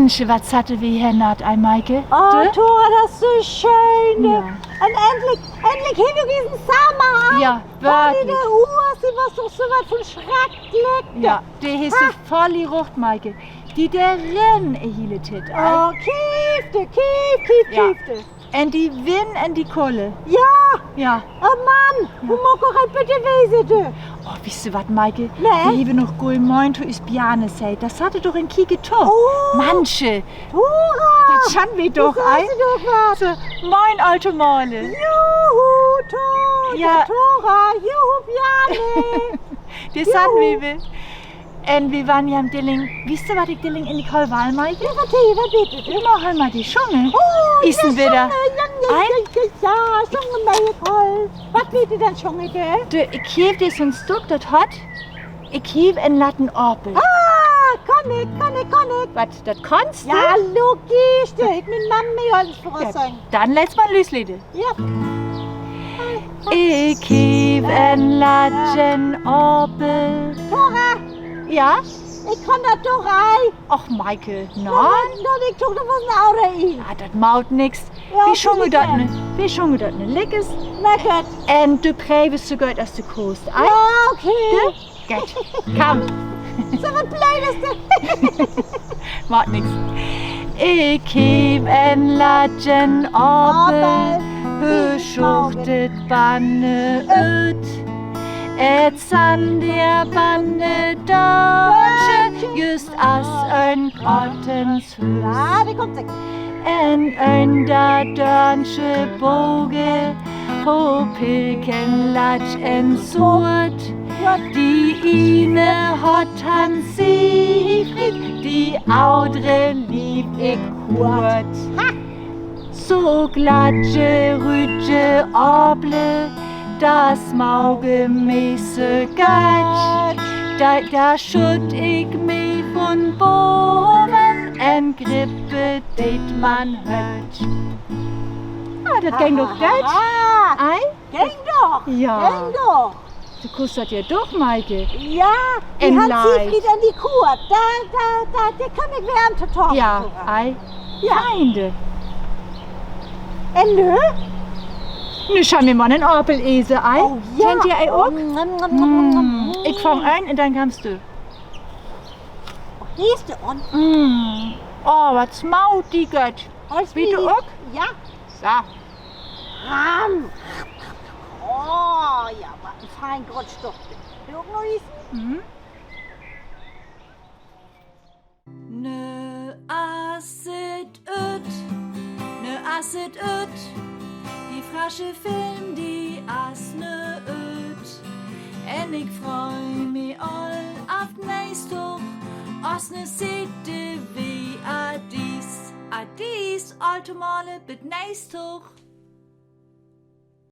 Mensch, was hatte wir hier naht, Maike? Oh, Du? Tora, das ist so schön. Ja. Und endlich haben wir diesen Sommer. Ja, Die wirklich. der Uhr, sie war doch so was von schrecklich. Ja, der ist so voll die Rucht, Maike. Die der Renn erhielet hat. Oh, kiefte. Ja. Und die Wind und die Kohle. Ja. Ja. Oh Mann, wo mag ich bitte wissen, du? Oh, wisst ihr was, Maike? Nee. Wir haben noch gold moin to is Biane sei. Das hatte doch in Kike top. Oh. Manche. Tora. Das schauen wir doch, Sagst du doch was? So, moin, alte Male. Juhu, Tora. Ja. Tora. Juhu, Bjane. Das sind wir. Und wir waren ja am Dilling. Wisst ihr, was ich Dilling in die Kolwahl, Maike? Ja, was bitte? Immer halt mal die Schunge. Oh, Ist denn wieder? Ja, Schunge, meine Kohl. Was bitte denn Schunge, gell? Du, ich heb dir so ein Stück, das hat. Ich heb einen Latten Orpel. Ah, kann ich. Was, das kannst du? Ja, logisch, du hätt mit Mami alles voraussagen. Dann lässt man Lüslede. Ja. Ich heb einen Latten Orpel. Tora, Ja? ich kann das doch rein. Ach, Maike, nein. Dann ich tue da was ein Auto rein. Ja, das maut nix. Ja, Wie schunge das finde ne? Wie schunge das ne? Leckes. Na gut. Und du prävest so gut, dass du kost. Ei? Ja, okay. Gut. Komm. So was Blödes. Macht nix. Ich heb en Latten Orpel, beschuchtet Banne öt. Et san der Banne Deutsche, just as ein Grottens Hüs. Ja, die kommt sich. En ein da Dörnsche Boge, ho Pilken Latsch en Surt. Die eine hat han Siegfried, die audre lieb ich Kurt. So glatsche, rütsche, oble, das Mauge messe Gatsch. Da schütt ich mich von Boven, en Grippe, det man hört. Ah, das ging doch gut. Ei? Ging doch. Ja. Ging doch. Du kust das ja doch, Maike. Ja, die In hat Leid. Siegfried an die Kur. Da kann ich wärmen zu talken. Ja, ei. Ja. Feinde. Nö? Nu schauen wir mal einen Orpelese, ei. Oh ja. Kennt ihr ei auch? Mm. Ich fang ein und dann kannst du. Riechst du an? Oh, was maut die Gött. Alles Wie du auch? Ja. So. Ram. Oh, ja, was ein fein Grotstoff. Will du auch noch riechen? Ne asset öt, die frasche Film, die as ne öt. En ich freu mi all auf nächst hoch, as ne sitte wie adis, alte Male mit nächst hoch.